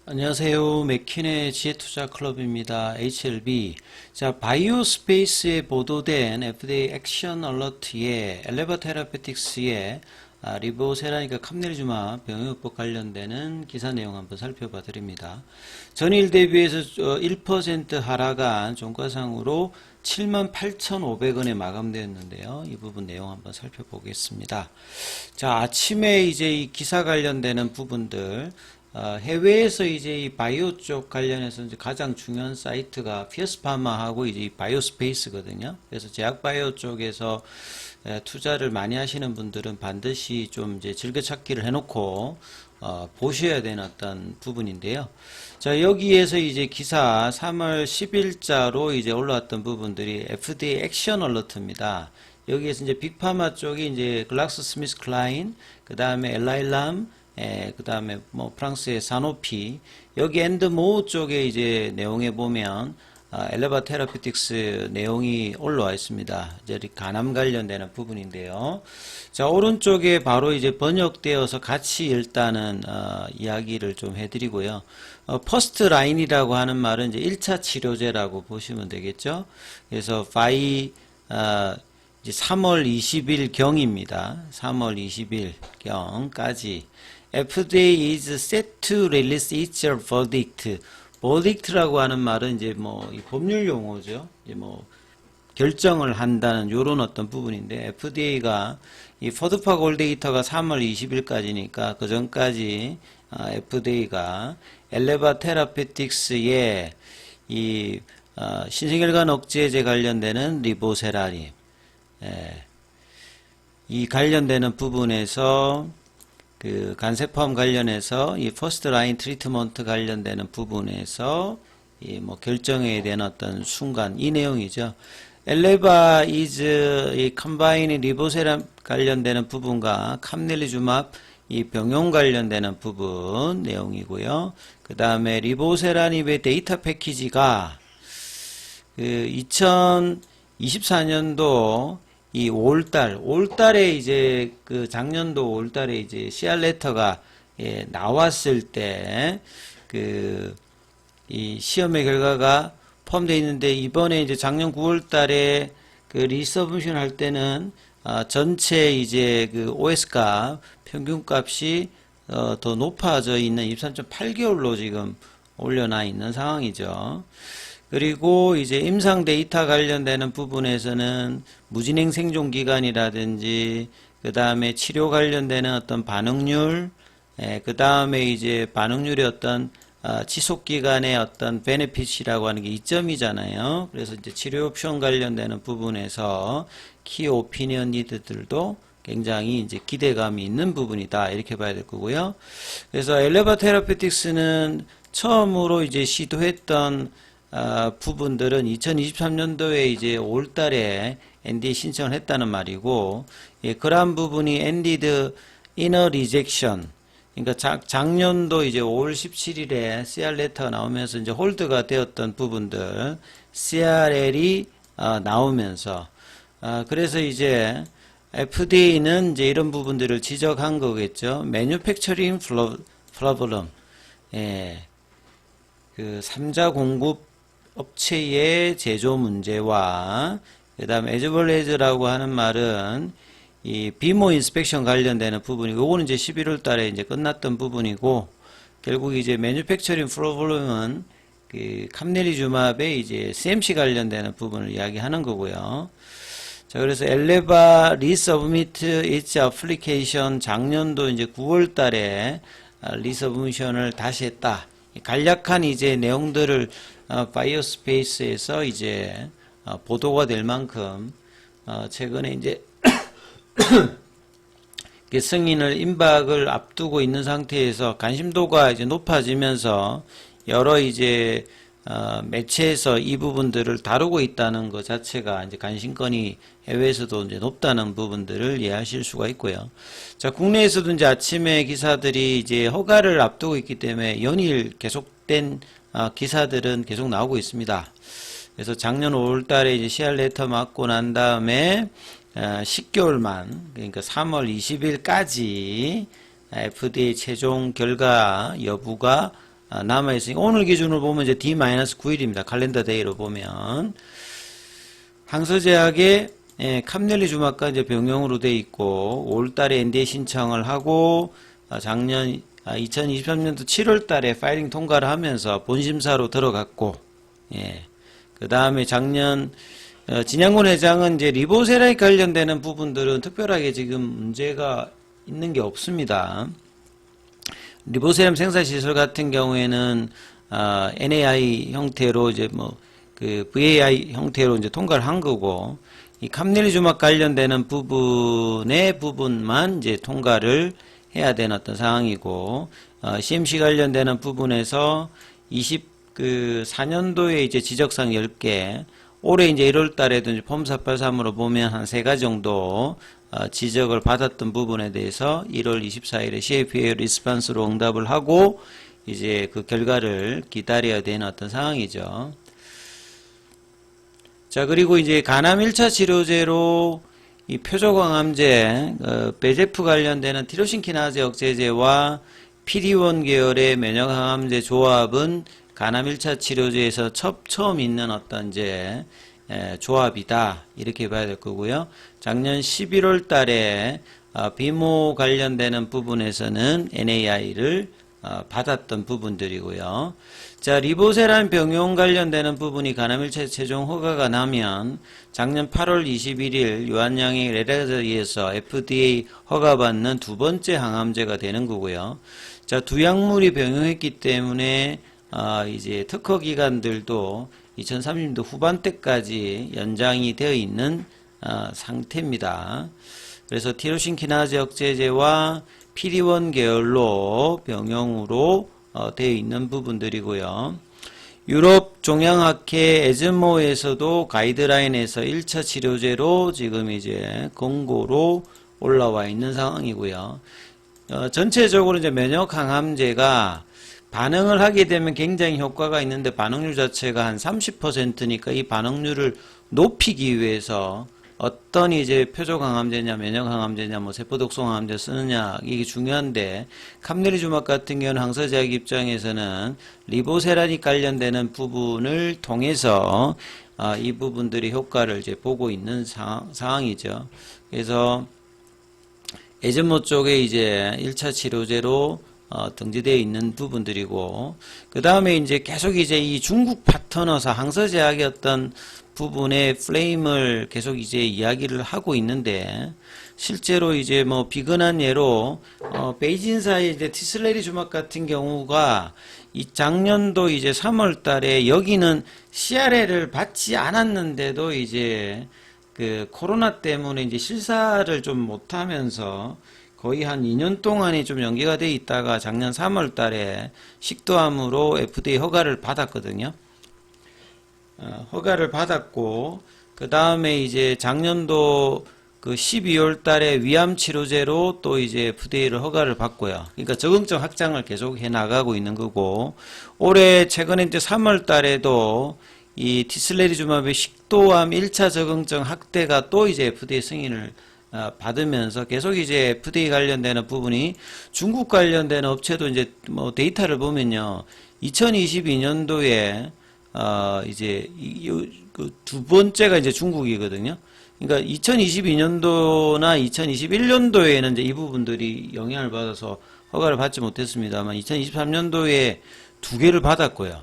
안녕하세요. 맥킨의 지혜투자 클럽입니다. HLB. 자, 바이오스페이스에 보도된 FDA 액션 얼러트에 엘레바 테라페틱스의 리보세라니까 캄넬주마 병용요법 관련되는 기사 내용 한번 살펴봐 드립니다. 전일 대비해서 1% 하락한 종가상으로 78,500원에 마감되었는데요. 이 부분 내용 한번 살펴보겠습니다. 자, 아침에 이제 이 기사 관련되는 부분들 해외에서 이제 이 바이오 쪽 관련해서 이제 가장 중요한 사이트가 피어스파마하고 이제 이 바이오스페이스거든요. 그래서 제약바이오 쪽에서 투자를 많이 하시는 분들은 반드시 좀 이제 즐겨찾기를 해놓고 보셔야 되는 어떤 부분인데요. 자, 여기에서 이제 기사 3월 10일자로 이제 올라왔던 부분들이 FDA 액션 얼러트입니다. 여기에서 이제 빅파마 쪽이 이제 글락스 스미스 클라인, 그 다음에 엘라일람, 그 다음에 뭐 프랑스의 사노피, 여기 엔드모 쪽에 이제 내용에 보면 엘레바 테라피틱스 내용이 올라와 있습니다. 이제 간암 관련되는 부분인데요. 자, 오른쪽에 바로 이제 번역되어서 같이 일단은 이야기를 좀 해드리고요. 퍼스트 라인이라고 하는 말은 이제 1차 치료제라고 보시면 되겠죠. 그래서 이제 3월 20일 경입니다. 3월 20일 경까지 FDA is set to release its verdict. verdict라고 하는 말은 이제 뭐 이 법률 용어죠. 이제 뭐 결정을 한다는 요런 어떤 부분인데, FDA가 이 포드파 골 데이터가 3월 20일까지니까 그 전까지 FDA가 엘레바 테라페틱스의 이 신생혈관 억제제 관련되는 리보세라림, 이 관련되는 부분에서 그 간세포암 관련해서 이 퍼스트 라인 트리트먼트 관련되는 부분에서 이 뭐 결정해야 되는 어떤 순간, 이 내용이죠. 엘레바 이즈 이 컴바인 리보세람 관련되는 부분과 캄넬리주맙 이 병용 관련되는 부분 내용이고요. 그 다음에 리보세라닙의 데이터 패키지가 그 2024년도 이 5월달에 이제 그 작년도 5월달에 이제 CR 레터가 나왔을 때 그 이 시험의 결과가 포함되어 있는데, 이번에 이제 작년 9월달에 그 리서브션 할 때는 전체 이제 그 OS값 평균값이 더 높아져 있는 23.8개월로 지금 올려놔 있는 상황이죠. 그리고 이제 임상 데이터 관련되는 부분에서는 무진행 생존 기간이라든지, 그 다음에 치료 관련되는 어떤 반응률, 그 다음에 이제 반응률의 어떤 지속 기간의 어떤 베네핏이라고 하는 게 2점이잖아요. 그래서 이제 치료 옵션 관련되는 부분에서 키 오피니언 리드들도 굉장히 이제 기대감이 있는 부분이다, 이렇게 봐야 될 거고요. 그래서 엘레바 테라피틱스는 처음으로 이제 시도했던 부분들은 2023년도에 이제 5월달에 NDA 신청을 했다는 말이고, 그러한 부분이 엔디드 이너 리젝션, 그러니까 작년도 이제 5월 17일에 CR 레터가 나오면서 이제 홀드가 되었던 부분들, CRL이 나오면서, 그래서 이제 FDA는 이제 이런 부분들을 지적한 거겠죠. Manufacturing problem, 그 3자 공급 업체의 제조 문제와, 그 다음에 에즈벌레즈라고 하는 말은 이 비모 인스펙션 관련되는 부분이고, 요거는 이제 11월 달에 이제 끝났던 부분이고, 결국 이제 매뉴팩처링 프로블럼은 그 캄넬리주맙의 이제 CMC 관련되는 부분을 이야기하는 거고요. 자, 그래서 엘레바 리서브미트 이츠 애플리케이션 작년도 이제 9월 달에 리서브미션을 다시 했다. 간략한 이제 내용들을 바이오스페이스에서 이제 보도가 될 만큼 최근에 이제 승인을 임박을 앞두고 있는 상태에서 관심도가 이제 높아지면서 여러 이제 매체에서 이 부분들을 다루고 있다는 것 자체가 이제 관심권이 해외에서도 이제 높다는 부분들을 이해하실 수가 있고요. 자, 국내에서도 이제 아침에 기사들이 이제 허가를 앞두고 있기 때문에 연일 계속된 기사들은 계속 나오고 있습니다. 그래서 작년 5월 달에 이제 CR 레터 맞고 난 다음에 10개월만, 그러니까 3월 20일까지 FDA 최종 결과 여부가 남아있으니까 오늘 기준으로 보면 이제 D-9일입니다. 칼렌더 데이로 보면. 항서제약의 캄넬리주막과 이제 병용으로 돼 있고 5월달에 NDA 신청을 하고 작년 2023년도 7월달에 파일링 통과를 하면서 본심사로 들어갔고, 그 다음에 작년 진양군 회장은 이제 리보세라에 관련되는 부분들은 특별하게 지금 문제가 있는 게 없습니다. 리보세람 생산시설 같은 경우에는 NAI 형태로 이제 그 VAI 형태로 이제 통과를 한 거고, 이 캄넬리주막 관련되는 부분만 이제 통과를 해야 되는 어떤 상황이고, CMC 관련되는 부분에서 24년도에 이제 지적사항 10개, 올해 이제 1월 달에도 이제 폼 483으로 보면 한 3가지 정도 지적을 받았던 부분에 대해서 1월 24일에 CAPA 리스판스로 응답을 하고 이제 그 결과를 기다려야 되는 어떤 상황이죠. 자, 그리고 이제 간암 1차 치료제로 이 표적항암제, 베제프 관련되는 티로신키나제 억제제와 PD-1 계열의 면역항암제 조합은 간암 1차 치료제에서 처음 있는 어떤 이제 조합이다. 이렇게 봐야 될 거고요. 작년 11월 달에 비모 관련되는 부분에서는 NAI를 받았던 부분들이고요. 자, 리보세란 병용 관련되는 부분이 간암 1차 최종 허가가 나면 작년 8월 21일 유한양의 레라저에서 FDA 허가받는 두 번째 항암제가 되는 거고요. 자, 두 약물이 병용했기 때문에 이제 특허 기간들도 2030년도 후반때까지 연장이 되어 있는 상태입니다. 그래서 티로신키나제 억제제와 PD-1 계열로 병용으로 되어 있는 부분들이고요. 유럽 종양학회 에즈모에서도 가이드라인에서 1차 치료제로 지금 이제 권고로 올라와 있는 상황이고요. 전체적으로 이제 면역 항암제가 반응을 하게 되면 굉장히 효과가 있는데 반응률 자체가 한 30%니까 이 반응률을 높이기 위해서 어떤 이제 표적항암제냐, 면역항암제냐, 세포독성항암제 쓰느냐, 이게 중요한데, 캄넬리주막 같은 경우는 항서제약 입장에서는 리보세라닉 관련되는 부분을 통해서, 이 부분들이 효과를 이제 보고 있는 상황이죠. 그래서, 에즈모 쪽에 이제 1차 치료제로 등재되어 있는 부분들이고, 그 다음에 이제 계속 이제 이 중국 파트너사 항서제약의 어떤 부분의 플레임을 계속 이제 이야기를 하고 있는데, 실제로 이제 비근한 예로, 베이진사의 이제 티슬레리주막 같은 경우가 이 작년도 이제 3월 달에 여기는 CRL을 받지 않았는데도 이제 그 코로나 때문에 이제 실사를 좀 못하면서 거의 한 2년 동안이 좀 연기가 돼 있다가 작년 3월 달에 식도암으로 FDA 허가를 받았거든요. 허가를 받았고, 그 다음에 이제 작년도 그 12월 달에 위암 치료제로 또 이제 FDA를 허가를 받고요. 그러니까 적응증 확장을 계속 해 나가고 있는 거고, 올해 최근에 이제 3월 달에도 이 티슬레리주맙의 식도암 1차 적응증 확대가 또 이제 FDA 승인을 받으면서 계속 이제 FDA 관련되는 부분이 중국 관련되는 업체도 이제 데이터를 보면요. 2022년도에 이제 그 두 번째가 이제 중국이거든요. 그러니까 2022년도나 2021년도에는 이제 이 부분들이 영향을 받아서 허가를 받지 못했습니다만 2023년도에 2개를 받았고요.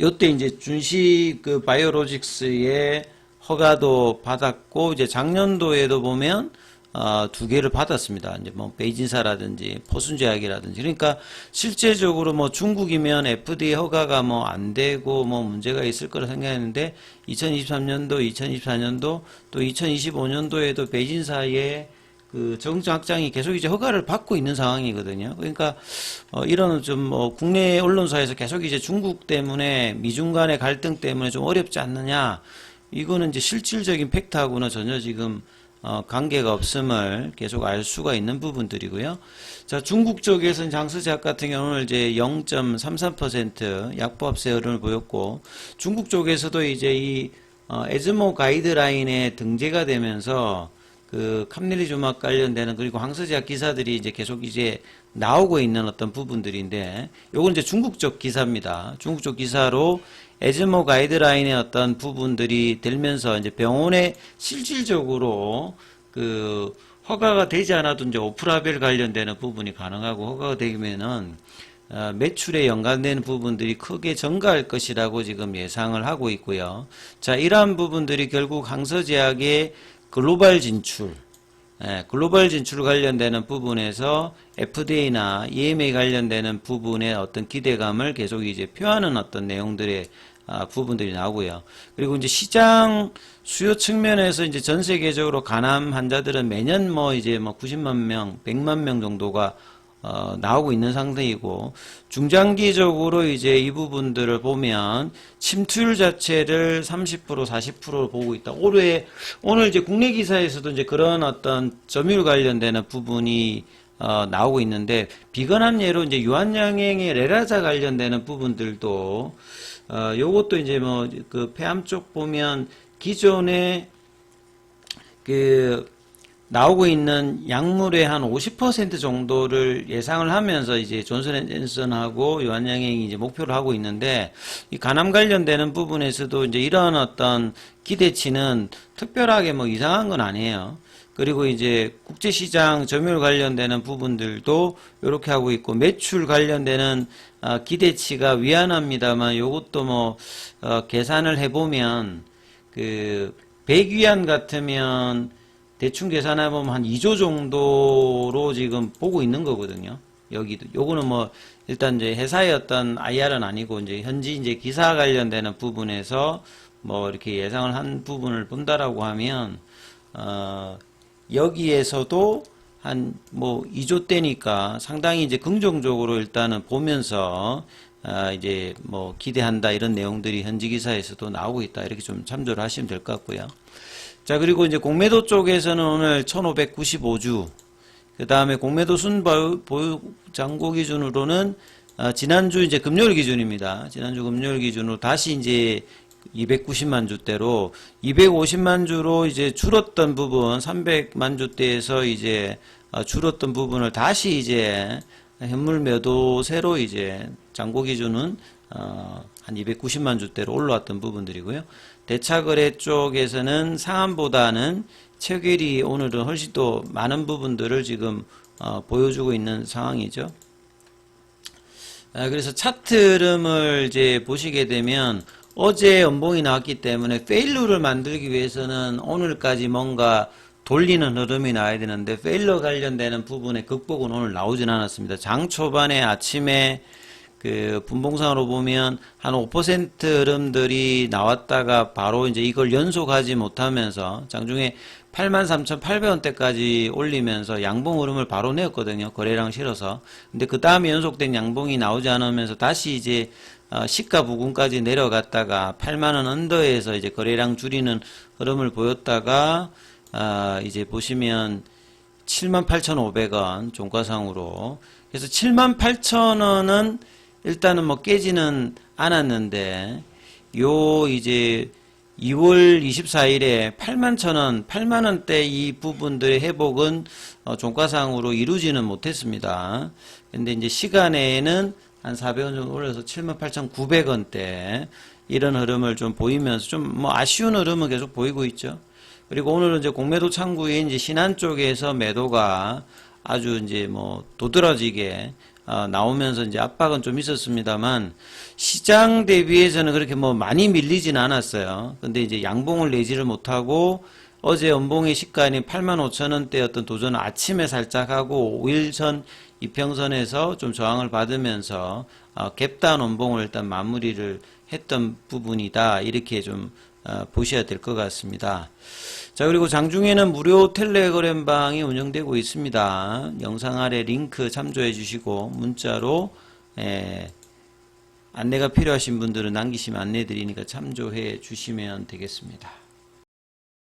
요때 이제 준시 그 바이오로직스의 허가도 받았고, 이제 작년도에도 보면 2개를 받았습니다. 이제 베이진사라든지 포순제약이라든지. 그러니까 실제적으로 중국이면 FDA 허가가 안 되고 문제가 있을 거라 생각했는데 2023년도, 2024년도 또 2025년도에도 베이진사의 그 정증 확장이 계속 이제 허가를 받고 있는 상황이거든요. 그러니까 이런 좀 국내 언론사에서 계속 이제 중국 때문에 미중 간의 갈등 때문에 좀 어렵지 않느냐. 이거는 이제 실질적인 팩트하고는 전혀 지금 관계가 없음을 계속 알 수가 있는 부분들이고요. 자, 중국 쪽에서는 장서제약 같은 경우는 이제 0.33% 약보합세 흐름을 보였고, 중국 쪽에서도 이제 이 에즈모 가이드라인에 등재가 되면서 그 캄넬리주막 관련되는 그리고 항서제약 기사들이 이제 계속 이제 나오고 있는 어떤 부분들인데, 요건 이제 중국 쪽 기사입니다. 중국 쪽 기사로 에즈모 가이드라인의 어떤 부분들이 들면서 이제 병원에 실질적으로 그 허가가 되지 않아도 이제 오프라벨 관련되는 부분이 가능하고, 허가가 되면은 매출에 연관되는 부분들이 크게 증가할 것이라고 지금 예상을 하고 있고요. 자, 이러한 부분들이 결국 항서제약의 글로벌 진출, 글로벌 진출 관련되는 부분에서 FDA나 EMA 관련되는 부분의 어떤 기대감을 계속 이제 표하는 어떤 내용들의 부분들이 나오고요. 그리고 이제 시장 수요 측면에서 이제 전 세계적으로 간암 환자들은 매년 뭐 이제 뭐 90만 명, 100만 명 정도가 나오고 있는 상태이고, 중장기적으로 이제 이 부분들을 보면 침투율 자체를 30%, 40% 보고 있다. 오늘 이제 국내 기사에서도 이제 그런 어떤 점유율 관련되는 부분이 나오고 있는데, 비건한 예로 이제 유한양행의 레라자 관련되는 부분들도 요것도 이제 뭐 그 폐암 쪽 보면 기존에 그 나오고 있는 약물의 한 50% 정도를 예상을 하면서 이제 존슨앤존슨하고 유한양행이 이제 목표를 하고 있는데, 이 간암 관련되는 부분에서도 이제 이런 어떤 기대치는 특별하게 뭐 이상한 건 아니에요. 그리고 이제 국제시장 점유율 관련되는 부분들도 이렇게 하고 있고, 매출 관련되는 기대치가 위안합니다만, 요것도 뭐 계산을 해보면 그 100위안 같으면 대충 계산해보면 한 2조 정도로 지금 보고 있는 거거든요. 여기도. 요거는 뭐, 일단 이제 회사의 어떤 IR은 아니고, 이제 현지 이제 기사 관련되는 부분에서 뭐 이렇게 예상을 한 부분을 본다라고 하면, 여기에서도 한 뭐 2조 대니까 상당히 이제 긍정적으로 일단은 보면서, 이제 뭐 기대한다 이런 내용들이 현지 기사에서도 나오고 있다. 이렇게 좀 참조를 하시면 될 것 같고요. 자, 그리고 이제 공매도 쪽에서는 오늘 1595주, 그 다음에 공매도 순보유 잔고 기준으로는, 지난주 이제 금요일 기준입니다. 지난주 금요일 기준으로 다시 이제 290만 주대로 250만 주로 이제 줄었던 부분, 300만 주대에서 이제 줄었던 부분을 다시 이제 현물 매도세로 이제 잔고 기준은 한 290만 주대로 올라왔던 부분들이고요. 대차거래 쪽에서는 상한보다는 체결이 오늘은 훨씬 더 많은 부분들을 지금 보여주고 있는 상황이죠. 그래서 차트 흐름을 이제 보시게 되면 어제 연봉이 나왔기 때문에 페일러를 만들기 위해서는 오늘까지 뭔가 돌리는 흐름이 나와야 되는데, 페일러 관련되는 부분의 극복은 오늘 나오진 않았습니다. 장 초반에 아침에 그 분봉상으로 보면 한 5% 흐름들이 나왔다가 바로 이제 이걸 연속하지 못하면서 장중에 83,800원대까지 올리면서 양봉 흐름을 바로 내었거든요. 거래량 실어서. 근데 그 다음에 연속된 양봉이 나오지 않으면서 다시 이제 시가 부근까지 내려갔다가 8만원 언더에서 이제 거래량 줄이는 흐름을 보였다가 이제 보시면 78,500원 종가상으로, 그래서 78,000원은 일단은 뭐 깨지는 않았는데, 요 이제 2월 24일에 81,000원, 8만원대 이 부분들의 회복은 종가상으로 이루지는 못했습니다. 근데 이제 시간에는 한 400원 정도 올려서 78,900원대 이런 흐름을 좀 보이면서 좀 뭐 아쉬운 흐름은 계속 보이고 있죠. 그리고 오늘은 이제 공매도 창구인 이제 신한 쪽에서 매도가 아주 이제 뭐 도드라지게 나오면서 이제 압박은 좀 있었습니다만, 시장 대비해서는 그렇게 뭐 많이 밀리진 않았어요. 근데 이제 양봉을 내지를 못하고 어제 연봉의 시가인 85,000원대였던 도전을 아침에 살짝 하고 5일선 이평선에서 좀 저항을 받으면서 갭다운 원봉을 일단 마무리를 했던 부분이다. 이렇게 좀 보셔야 될 것 같습니다. 자, 그리고 장중에는 무료 텔레그램방이 운영되고 있습니다. 영상 아래 링크 참조해 주시고 문자로 안내가 필요하신 분들은 남기시면 안내 드리니까 참조해 주시면 되겠습니다.